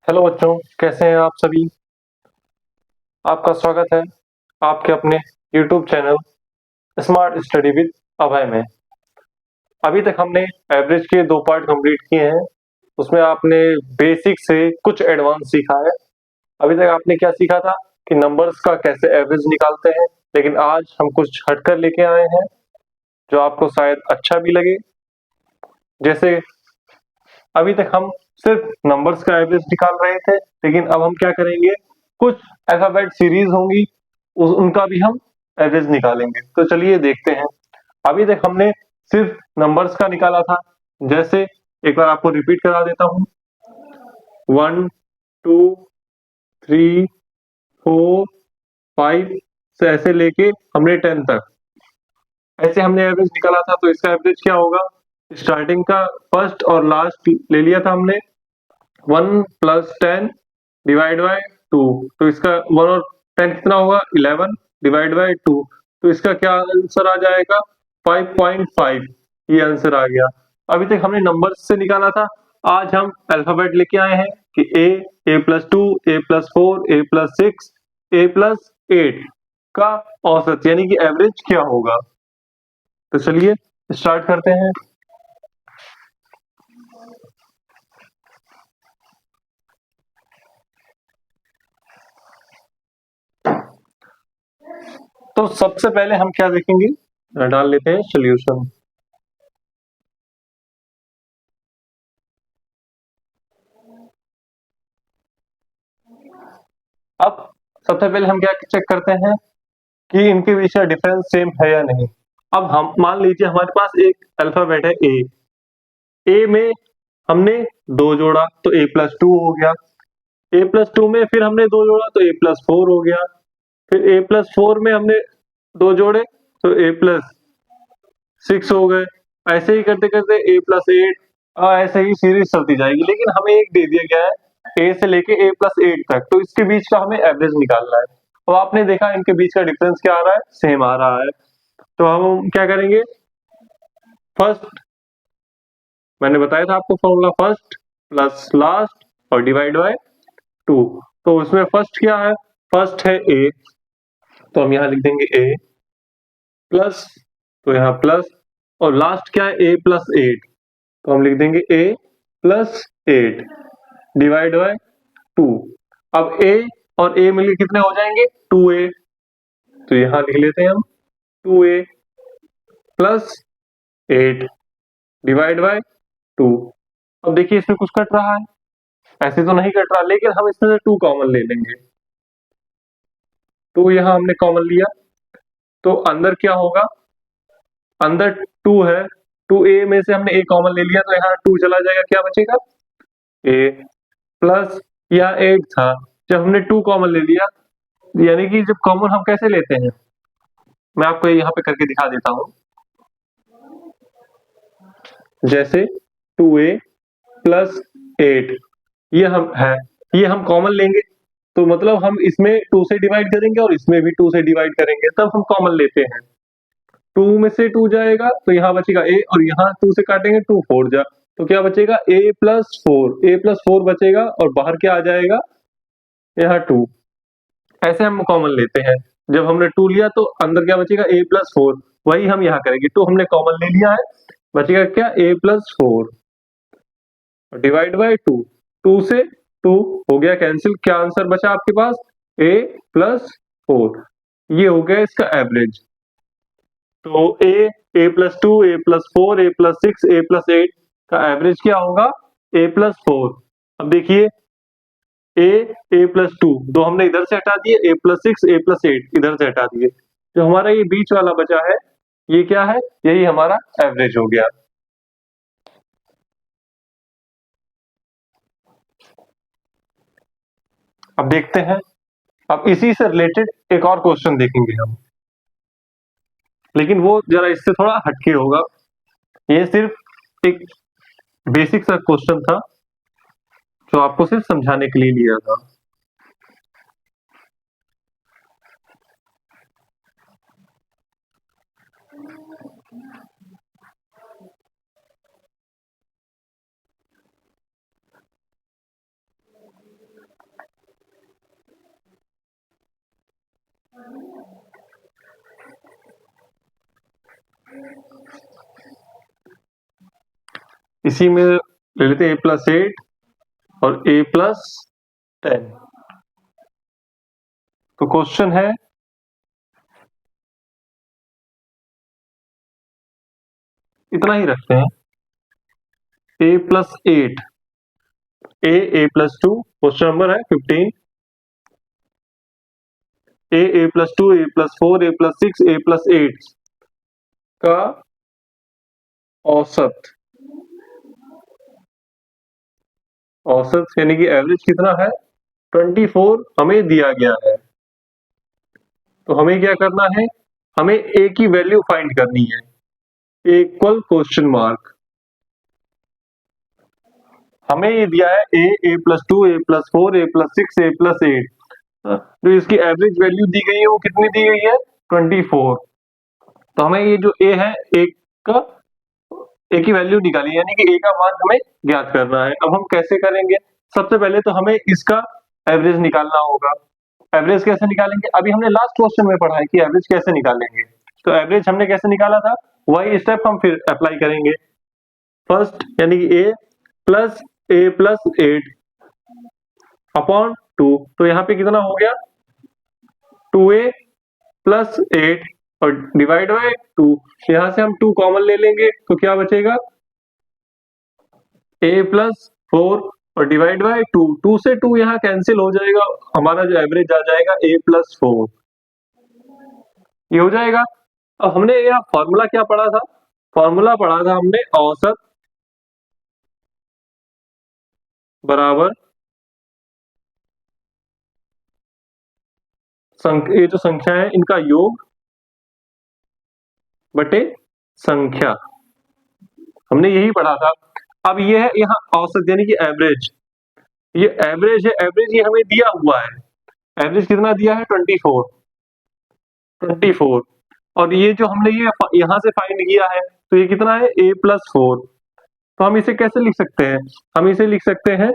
Hello बच्चों, कैसे हैं आप सभी। आपका स्वागत है आपके अपने YouTube channel smart study with Abhay में। अभी तक हमने एवरेज के 2 पार्ट कंप्लीट किए हैं। उसमें आपने बेसिक से कुछ एडवांस सीखा है। अभी तक आपने क्या सीखा था कि नंबर्स का कैसे एवरेज निकालते हैं, लेकिन आज हम कुछ हटकर लेके आए हैं जो आपको शायद अच्छा भी लगे। जैसे अभी तक हम सिर्फ नंबर्स का एवरेज निकाल रहे थे, लेकिन अब हम क्या करेंगे, कुछ अल्फाबेट सीरीज होंगी उनका भी हम एवरेज निकालेंगे। तो चलिए देखते हैं। अभी तक हमने सिर्फ नंबर्स का निकाला था। जैसे एक बार आपको रिपीट करा देता हूँ। 1 2 3 4 5 से ऐसे लेके हमने 10 तक ऐसे हमने एवरेज निकाला था। तो इसका एवरेज क्या होगा, स्टार्टिंग का फर्स्ट और लास्ट ले लिया था हमने। 1 + 10 डिवाइड बाय 2। तो इसका 1 और 10 कितना होगा, 11 डिवाइड बाय 2। तो इसका क्या आंसर आ जाएगा, 5.5। ये आंसर आ गया। अभी तक हमने नंबर्स से निकाला था। आज हम अल्फाबेट लेके आए हैं कि A+2, A+4, A+6, A+8 का औसत यानी कि एवरेज क्या होगा। तो चलिए स्टार्ट करते हैं। तो सबसे पहले हम क्या देखेंगे, डाल लेते हैं सॉल्यूशन। अब सबसे पहले हम क्या चेक करते हैं कि इनके बीच का डिफरेंस सेम है या नहीं। अब हम मान लीजिए हमारे पास एक अल्फाबेट है ए में हमने 2 जोड़ा तो A+2 हो गया। A+2 में फिर हमने 2 जोड़ा तो A+4 हो गया। फिर A+4 में हमने 2 जोड़े तो A+6 हो गए। ऐसे ही करते करते A+8 ऐसे ही सीरीज चलती जाएगी। लेकिन हमें एक दे दिया गया है A से लेके A+8 तक, तो इसके बीच का हमें एवरेज निकालना है। तो आपने देखा इनके बीच का डिफरेंस क्या आ रहा है, सेम आ रहा है। तो हम क्या करेंगे, फर्स्ट मैंने बताया था आपको फॉर्मूला, फर्स्ट प्लस लास्ट और डिवाइड बाय 2। तो उसमें फर्स्ट क्या है, फर्स्ट है A, तो हम यहाँ लिख देंगे A प्लस, तो यहाँ प्लस, और लास्ट क्या है A+8, तो हम लिख देंगे A+8 डिवाइड बाय 2। अब A और A मिलके कितने हो जाएंगे, 2A। तो यहाँ लिख लेते हैं हम 2A प्लस 8 डिवाइड बाय 2। अब देखिए इसमें कुछ कट रहा है, ऐसे तो नहीं कट रहा, लेकिन हम इसमें से 2 कॉमन ले लेंगे। तो यहाँ हमने कॉमन लिया, तो अंदर क्या होगा, अंदर 2 है, 2A में से हमने A कॉमन ले लिया तो यहाँ 2 चला जाएगा, क्या बचेगा A प्लस, यहाँ 8 था, जब हमने 2 कॉमन ले लिया, यानी कि जब कॉमन हम कैसे लेते हैं, मैं आपको यहाँ पे करके दिखा देता हूँ। जैसे 2A प्लस 8 ये हम है, ये हम कॉमन लेंगे, तो मतलब हम इसमें 2 से डिवाइड करेंगे और इसमें भी 2 से डिवाइड करेंगे, तब हम कॉमन लेते हैं। 2 में से 2 जाएगा तो यहाँ बचेगा A, और यहाँ 2 से काटेंगे 2 4 जा, तो क्या बचेगा A+4 बचेगा, और बाहर क्या आ जाएगा, यहाँ 2। ऐसे हम कॉमन लेते हैं। जब हमने 2 लिया तो अंदर क्या बचेगा, A+4, वही हम यहाँ करेंगे। 2 हमने कॉमन ले लिया है, बचेगा क्या, A+4 डिवाइड बाय 2। 2 से 2 हो गया कैंसिल, क्या आंसर बचा आपके पास, A+4। ये हो गया इसका एवरेज। तो A+2, A+4, A+6, A+8 का एवरेज क्या होगा, A+4। अब देखिए A, A+2 दो हमने इधर से हटा दिए, A+6, A+8 इधर से हटा दिए, जो हमारा ये बीच वाला बचा है, ये क्या है, यही हमारा एवरेज हो गया। अब देखते हैं, अब इसी से रिलेटेड एक और क्वेश्चन देखेंगे हम, लेकिन वो जरा इससे थोड़ा हटके होगा। ये सिर्फ एक बेसिक सा क्वेश्चन था जो आपको सिर्फ समझाने के लिए लिया था। इसी में ले लेते हैं a+8 और a+10। तो क्वेश्चन है इतना ही रखते हैं, a+8 a+2, क्वेश्चन नंबर है 15, a+2 a+4 a+6 a+8 का औसत, औसत यानी कि एवरेज कितना है 24 हमें दिया गया है। तो हमें क्या करना है, हमें a की वैल्यू फाइंड करनी है, इक्वल क्वेश्चन मार्क। हमें ये दिया है a+2 a+4 a+6 a+8, तो इसकी एवरेज वैल्यू दी गई है, वो कितनी दी गई है 24। तो हमें ये जो a है का a की वैल्यू निकाली, यानी कि a का मान हमें ज्ञात करना है। अब हम कैसे करेंगे, सबसे पहले तो हमें इसका एवरेज निकालना होगा। एवरेज कैसे निकालेंगे, अभी हमने लास्ट क्वेश्चन में पढ़ा है कि एवरेज कैसे निकालेंगे। तो एवरेज हमने कैसे निकाला था, वही स्टेप हम फिर अप्लाई करेंगे। फर्स्ट यानी कि a+8 अपॉन 2, तो यहाँ पे कितना हो गया 2a+8 और डिवाइड बाय 2, यहां से हम 2 कॉमन ले लेंगे तो क्या बचेगा a+4 और डिवाइड बाय 2, 2 से 2 यहाँ कैंसिल हो जाएगा, हमारा जो एवरेज आ जाएगा a+4, ये हो जाएगा। अब हमने यह फॉर्मूला क्या पढ़ा था, फॉर्मूला पढ़ा था हमने औसत बराबर ये जो संख्या है इनका योग बटे संख्या, हमने यही पढ़ा था। अब ये है यहाँ औसत यानी कि एवरेज, ये एवरेज है, एवरेज ये हमें दिया हुआ है, एवरेज कितना दिया है 24, 24, और ये जो हमने ये यहां से फाइंड किया है तो ये कितना है a+4। तो हम इसे कैसे लिख सकते हैं, हम इसे लिख सकते हैं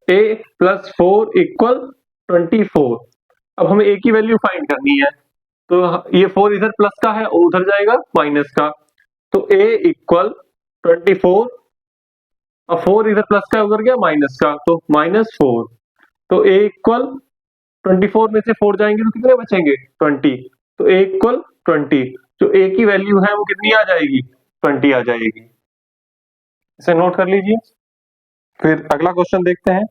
a+4 इक्वल 24। अब हमें a की वैल्यू फाइंड करनी है, तो ये 4 इधर प्लस का है और उधर जाएगा माइनस का, तो a इक्वल 24 और 4 इधर प्लस का उधर गया माइनस का, तो -4। तो a इक्वल 24 में से 4 जाएंगे तो कितने बचेंगे 20, तो a इक्वल 20, जो a की वैल्यू है वो कितनी आ जाएगी 20 आ जाएगी। इसे नोट कर लीजिए। फिर अगला क्वेश्चन देखते हैं।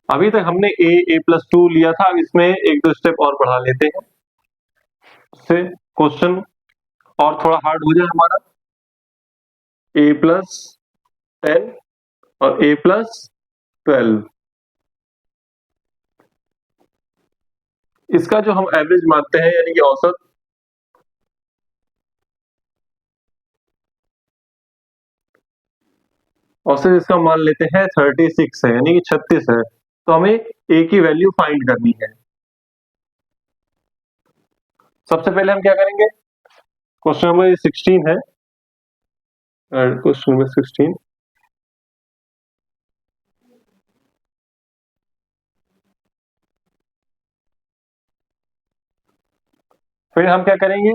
अभी तक हमने a+2 लिया था, अब इसमें एक दो स्टेप और बढ़ा लेते हैं, उससे क्वेश्चन और थोड़ा हार्ड हो जाए हमारा। a+10 और a+12, इसका जो हम एवरेज मानते हैं यानी कि औसत, औसत इसका मान लेते हैं 36 है यानी कि 36 है, तो हमें a की वैल्यू फाइंड करनी है। सबसे पहले हम क्या करेंगे, क्वेश्चन नंबर 16 है, क्वेश्चन नंबर 16, फिर हम क्या करेंगे,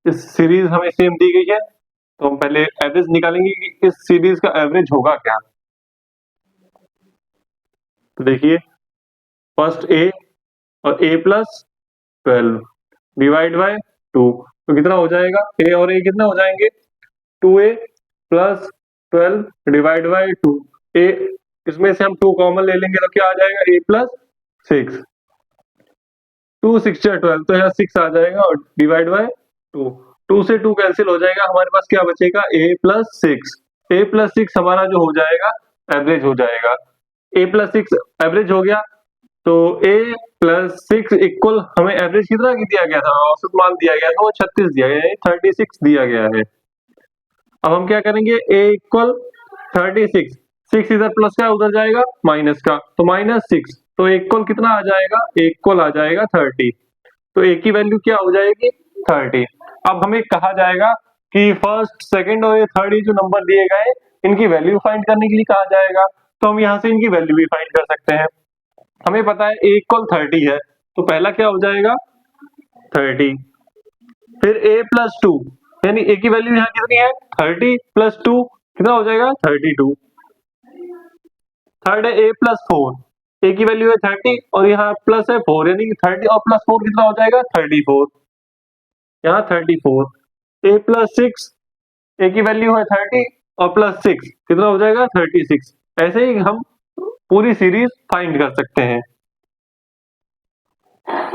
इस सीरीज हमें सेम दी गई है तो हम पहले एवरेज निकालेंगे कि इस सीरीज का एवरेज होगा क्या। तो देखिए फर्स्ट a और a+12 डिवाइड बाय 2, तो कितना हो जाएगा, a और a कितना हो जाएंगे 2a+12 डिवाइड बाय 2, a इसमें से हम 2 कॉमन ले लेंगे तो क्या आ जाएगा a+6, 2 6 12, तो यहाँ 6 आ जाएगा और डिवाइड बाय 2, 2 से 2 कैंसिल हो जाएगा, हमारे पास क्या बचेगा a+6, a+6 हमारा जो हो जाएगा एवरेज हो जाएगा, a+6 एवरेज हो गया, तो a+6 इक्वल हमें एवरेज कितना दिया गया था, औसत मान दिया गया था वो 36 दिया गया है, 36 दिया गया है। अब हम क्या करेंगे, a इक्वल 36, 6 इधर प्लस का उधर जाएगा माइनस का, तो -6, तो एक कोल कितना आ जाएगा, एक कोल आ जाएगा 30, तो ए की वैल्यू क्या हो जाएगी 30। अब हमें कहा जाएगा कि फर्स्ट सेकंड और ये थर्ड जो नंबर दिए गए इनकी वैल्यू फाइंड करने के लिए कहा जाएगा, तो हम यहाँ से इनकी वैल्यू भी फाइंड कर सकते हैं। हमें पता है ए इक्वल 30 है, तो पहला क्या हो जाएगा 30, फिर a+2 यानी a की वैल्यू यहाँ कितनी है 30+2 कितना हो जाएगा 32, थर्ड है a+4, a की वैल्यू है 30 और यहाँ प्लस है 4 यानी कि 30 और +4 कितना हो जाएगा 34, यहाँ 34, a+6, a की वैल्यू है 30 और +6 कितना हो जाएगा 36। ऐसे ही हम पूरी सीरीज फाइंड कर सकते हैं।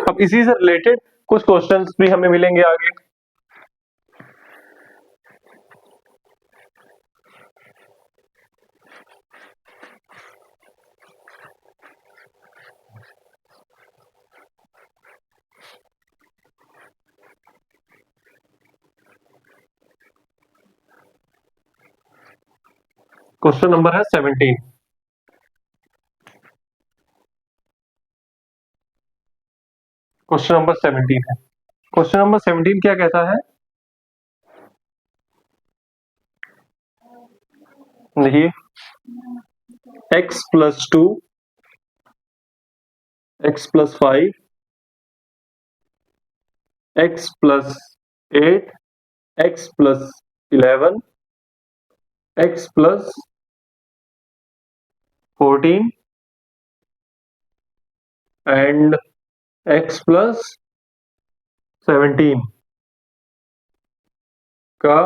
अब इसी से रिलेटेड कुछ क्वेश्चंस भी हमें मिलेंगे आगे। क्वेश्चन नंबर है 17। क्वेश्चन नंबर 17 है। क्वेश्चन नंबर 17 क्या कहता है, देखिए x+2, x+5, x+8, x+11, x+14 and x+17 का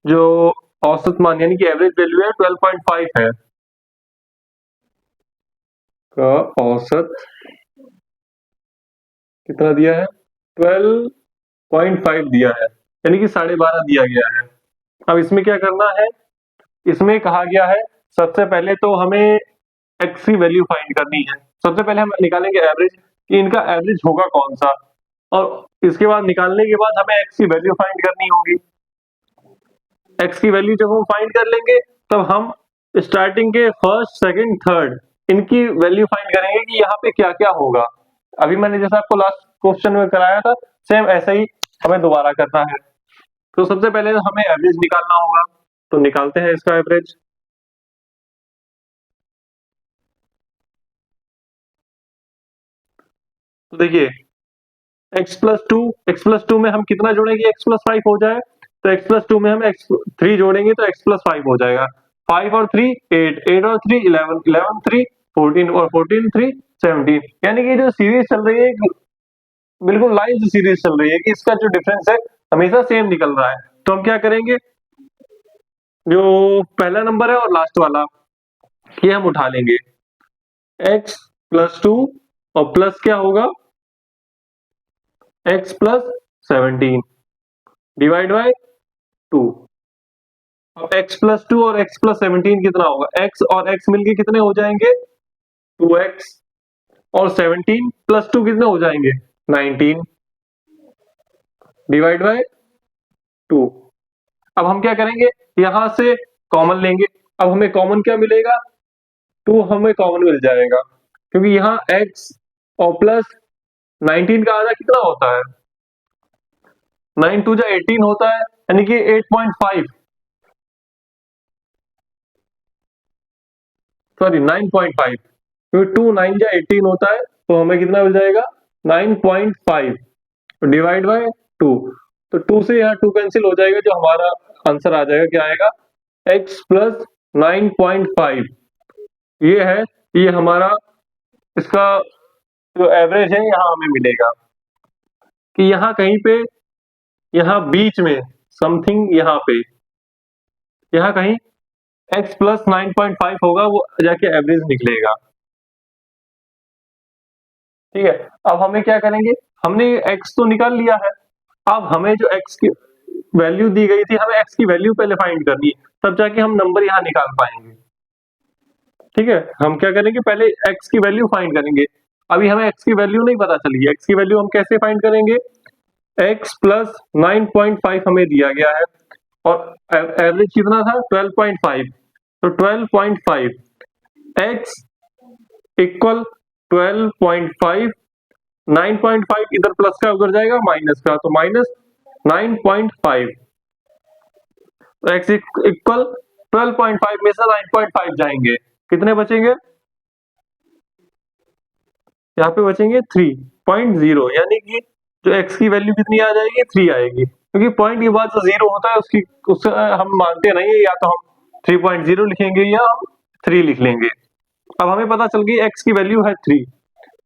जो औसत मान यानी कि एवरेज वैल्यू है 12.5 है, का औसत कितना दिया है 12.5 दिया है, यानी कि 12.5 दिया गया है। अब इसमें क्या करना है, इसमें कहा गया है सबसे पहले तो हमें x की वैल्यू फाइंड करनी है। सबसे पहले हम निकालेंगे एवरेज कि इनका एवरेज होगा कौन सा, और इसके बाद निकालने के बाद हमें x की वैल्यू फाइंड करनी होगी। x की वैल्यू जब हम फाइंड कर लेंगे तब हम स्टार्टिंग के फर्स्ट सेकंड थर्ड इनकी वैल्यू फाइंड करेंगे कि यहाँ पे क्या क्या होगा। अभी मैंने जैसा आपको लास्ट क्वेश्चन में कराया था सेम ऐसा ही हमें दोबारा करना है। तो सबसे पहले हमें एवरेज निकालना होगा, तो निकालते हैं इसका एवरेज। तो देखिए x+2 में हम कितना जोड़ेंगे x+5 हो जाए, तो x+2 में हम x3 जोड़ेंगे तो x+5 हो जाएगा। 5 और 3 8, 8 और 3 11, 11 3 14 और 14 3 17, यानी कि जो सीरीज चल रही है बिल्कुल लाइन से सीरीज चल रही है कि इसका जो डिफरेंस है हमेशा सेम निकल रहा है। तो हम क्या करेंगे, जो पहला नंबर है और लास्ट वाला ये हम उठा लेंगे, x+2 और प्लस क्या होगा x+17 डिवाइड बाय 2। अब x+2 और x+17 कितना होगा, x और x मिलके कितने हो जाएंगे 2x, और 17+2 कितने हो जाएंगे 19 डिवाइड बाय 2। अब हम क्या करेंगे, यहां से कॉमन लेंगे। अब हमें कॉमन क्या मिलेगा 2 हमें कॉमन मिल जाएगा, क्योंकि यहाँ x और प्लस 19 का आधा कितना होता है 9 2 जा 18 होता है, यानी कि 8.5 सॉरी 9.5, क्योंकि 2 9 जा 18 होता है, तो हमें कितना मिल जाएगा 9.5 डिवाइड बाय 2। तो 2 से यहाँ 2 कैंसिल हो जाएगा, जो हमारा आंसर आ जाएगा क्या आएगा x+9.5। ये है, ये हमारा इसका जो एवरेज है यहाँ हमें मिलेगा कि यहाँ कहीं पे यहाँ बीच में समथिंग यहाँ कहीं x+9.5 होगा, वो जाके एवरेज निकलेगा। ठीक है, अब हमें क्या करेंगे, हमने x तो निकाल लिया है, अब हमें जो x की वैल्यू दी गई थी हमें x की वैल्यू पहले फाइंड करनी है, तब जाके हम नंबर यहाँ निकाल पाएंगे। ठीक है, हम क्या करेंगे पहले x की वैल्यू फाइंड करेंगे। अभी हमें x की वैल्यू नहीं पता चली है, x की वैल्यू हम कैसे फाइंड करेंगे, x+9.5 हमें दिया गया है और एवरेज कितना था 12.5, तो 12.5 x इक्वल 12.5, 9.5 इधर प्लस का उधर जाएगा माइनस का, तो माइनस 9.5, तो x इक्वल 12.5 में से 9.5 जाएंगे, कितने बचेंगे? यहाँ पे बचेंगे 3.0, यानी कि जो x की वैल्यू कितनी आ जाएगी? 3 आएगी, क्योंकि पॉइंट के बाद जो जीरो होता है उससे हम मानते नहीं है, या तो हम 3.0 लिखेंगे या हम 3 लिख लेंगे। अब हमें पता चल गई x की वैल्यू है 3।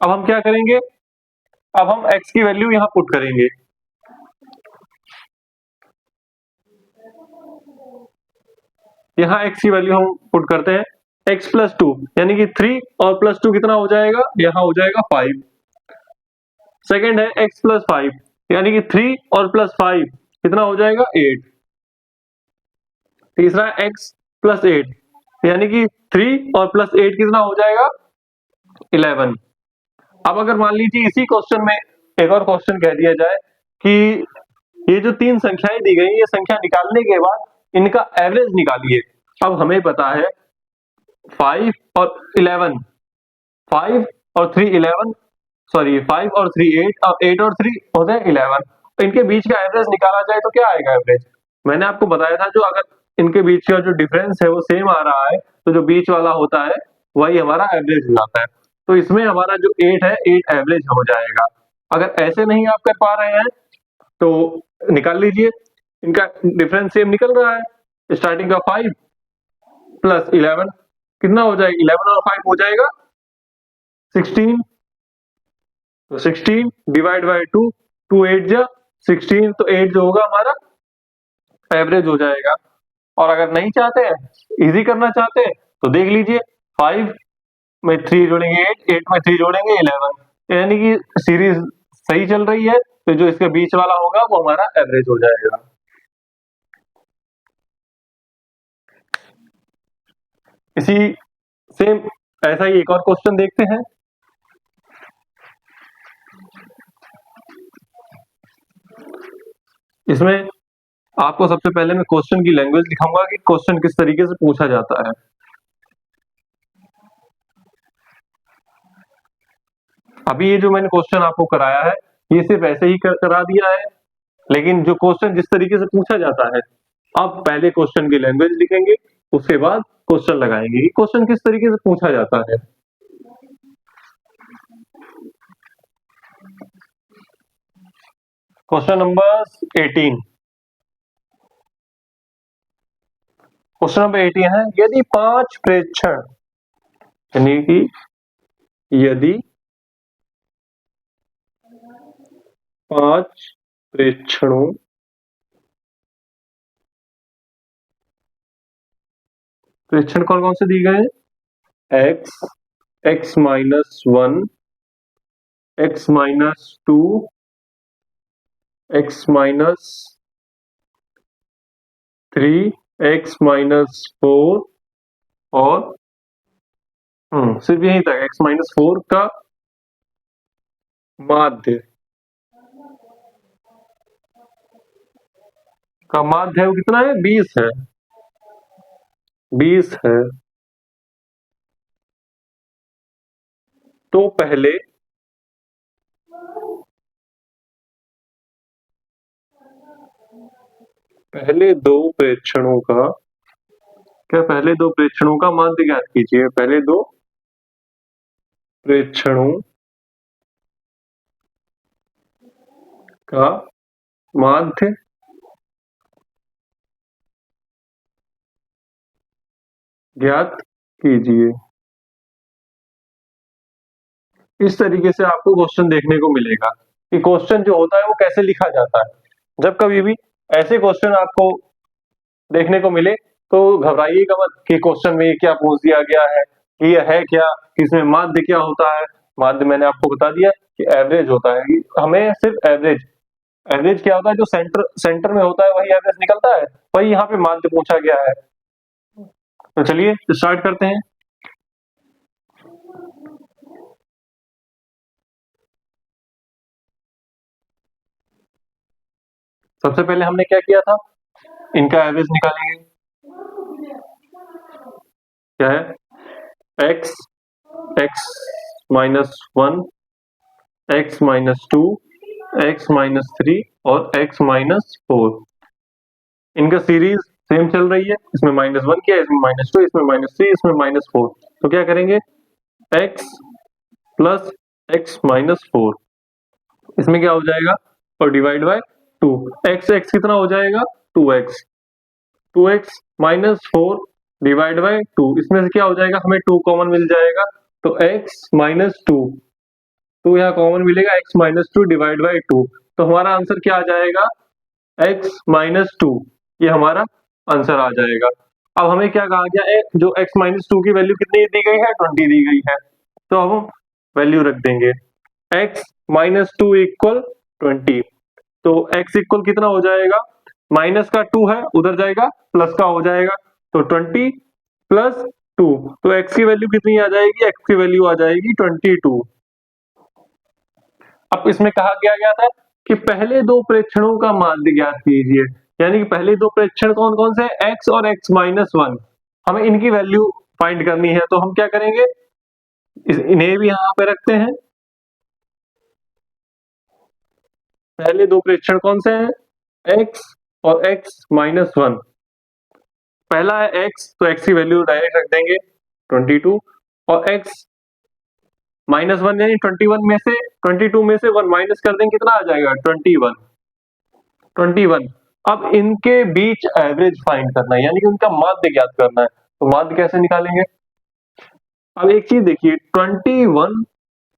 अब हम क्या करेंगे? अब हम x की वैल्यू यहाँ पुट करेंगे। यहाँ x की वैल्यू हम पुट करते हैं, x प्लस 2, यानी कि 3 और प्लस 2 कितना हो जाएगा? यहाँ हो जाएगा 5। सेकेंड है x प्लस 5, यानी कि 3 और प्लस 5 कितना हो जाएगा? 8। तीसरा है x प्लस 8, यानी कि 3 और प्लस 8 कितना हो जाएगा? 11। अब अगर मान लीजिए इसी क्वेश्चन में एक और क्वेश्चन कह दिया जाए कि ये जो तीन संख्याएं दी गई, ये संख्या निकालने के बाद इनका एवरेज निकालिए। अब हमें पता है 5 और 11, 5 और 3 11, सॉरी 5 और 3 8, और 8 और 3 होते हैं 11। तो इनके बीच का एवरेज निकाला जाए तो क्या आएगा एवरेज? मैंने आपको बताया था, जो अगर इनके बीच का जो डिफरेंस है वो सेम आ रहा है, तो जो बीच वाला होता है वही हमारा एवरेज हो जाता है। तो इसमें हमारा जो 8 है, 8 एवरेज हो जाएगा। अगर ऐसे नहीं आप कर पा रहे हैं तो निकाल लीजिए, इनका डिफरेंस सेम निकल रहा है। स्टार्टिंग का 5 प्लस 11 कितना हो जाएगा? 11 और 5 हो जाएगा 16। तो 16 डिवाइड बाय 2, 2 8 जा 16, तो 8 जो होगा हमारा एवरेज हो जाएगा। और अगर नहीं चाहते हैं, इजी करना चाहते हैं, तो देख लीजिए 5 में 3 जोड़ेंगे 8, 8 में 3 जोड़ेंगे 11, यानी कि सीरीज सही चल रही है, तो जो इसके बीच वाला होगा वो हमारा एवरेज हो जाएगा। इसी सेम ऐसा ही एक और क्वेश्चन देखते हैं। इसमें आपको सबसे पहले मैं क्वेश्चन की लैंग्वेज दिखाऊंगा कि क्वेश्चन किस तरीके से पूछा जाता है। अभी ये जो मैंने क्वेश्चन आपको कराया है, ये सिर्फ ऐसे ही करा दिया है, लेकिन जो क्वेश्चन जिस तरीके से पूछा जाता है, अब पहले क्वेश्चन की लैंग्वेज लिखेंगे, उसके बाद क्वेश्चन लगाएंगे कि क्वेश्चन किस तरीके से पूछा जाता है। Question number 18। क्वेश्चन नंबर 18 है, यदि 5 प्रेक्षण, यानी कि यदि 5 प्रेक्षणों प्रेक्षण कौन कौन से दिए गए हैं? x, x minus 1, x minus 2, x minus 3, x minus 4 और सिर्फ यही तक, x माइनस 4 का माध्य है वो कितना है? 20 है, 20 है। तो पहले दो प्रेक्षणों का माध्य ज्ञात कीजिए। पहले दो प्रेक्षणों का माध्य ज्ञात कीजिए। इस तरीके से आपको क्वेश्चन देखने को मिलेगा कि क्वेश्चन जो होता है वो कैसे लिखा जाता है। जब कभी भी ऐसे क्वेश्चन आपको देखने को मिले तो घबराइएगा मत कि क्वेश्चन में ये क्या पूछ दिया गया है, कि ये है क्या, कि इसमें माध्य क्या होता है। माध्य मैंने आपको बता दिया कि एवरेज होता है। हमें सिर्फ एवरेज क्या होता है? जो सेंटर में होता है वही एवरेज निकलता है, वही यहाँ पे माध्य पूछा गया है। तो चलिए स्टार्ट करते हैं। सबसे पहले हमने क्या किया था? इनका एवरेज निकालेंगे। क्या है, x, x minus 1, x minus 2, x minus 3 और x माइनस 4। इनका सीरीज सेम चल रही है, इसमें -1 किया, इसमें -2, इसमें -3, इसमें -4। तो क्या करेंगे, x प्लस x माइनस 4, इसमें क्या हो जाएगा, और डिवाइड बाय 2, x कितना हो जाएगा, 2x, 2x minus 4 divide by 2, इसमें से क्या हो जाएगा, हमें 2 कॉमन मिल जाएगा, तो x माइनस 2, 2 यहाँ कॉमन मिलेगा, x माइनस 2 डिवाइड बाय 2, तो हमारा आंसर क्या आ जाएगा, x माइनस 2, ये हमारा आंसर आ जाएगा। अब हमें क्या कहा गया है, जो x माइनस 2 की वैल्यू कितनी दी गई है, 20 दी गई है, तो अब हम वैल्यू रख देंगे, x माइनस 2 इक्वल 20, तो x इक्वल कितना हो जाएगा, माइनस का 2 है उधर जाएगा, प्लस का हो जाएगा, तो 20 प्लस 2, तो x की वैल्यू कितनी आ जाएगी, x की वैल्यू आ जाएगी 22। अब इसमें कहा गया था कि पहले दो प्रेक्षणों का माध्य ज्ञात कीजिए, यानी कि पहले दो प्रेक्षण कौन कौन से, x और x माइनस 1, हमें इनकी वैल्यू फाइंड करनी है, तो हम क्या करेंगे, इन्हें भी यहां पे रखते हैं। पहले दो प्रेक्षण कौन से हैं, x और x माइनस 1, पहला है x, तो x की वैल्यू डायरेक्ट रख देंगे 22, और x माइनस 1 यानी 21 में से 22 में से 1 माइनस कर देंगे, कितना आ जाएगा 21, 21। अब इनके बीच एवरेज फाइंड करना है, यानी कि उनका माध्य ज्ञात करना है, तो माध्य कैसे निकालेंगे। अब एक चीज देखिए, 21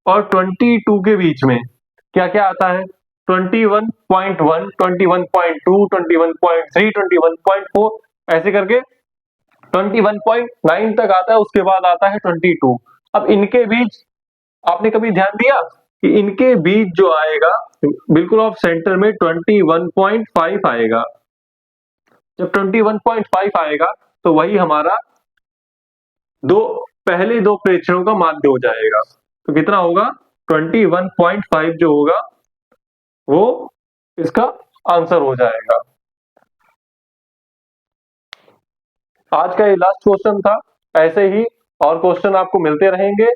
और 22 के बीच में क्या क्या आता है, 21.1, 21.2, 21.3, 21.4, ऐसे करके 21.9 तक आता है, उसके बाद आता है 22। अब इनके बीच आपने कभी ध्यान दिया कि इनके बीच जो आएगा, बिल्कुल ऑफ सेंटर में 21.5 आएगा, जब 21.5 आएगा तो वही हमारा दो पहले दो प्रेक्षणों का माध्य हो जाएगा, तो कितना होगा, 21.5 जो होगा वो इसका आंसर हो जाएगा। आज का ये लास्ट क्वेश्चन था, ऐसे ही और क्वेश्चन आपको मिलते रहेंगे।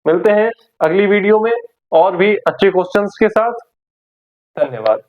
मिलते हैं अगली वीडियो में और भी अच्छे क्वेश्चंस के साथ। धन्यवाद।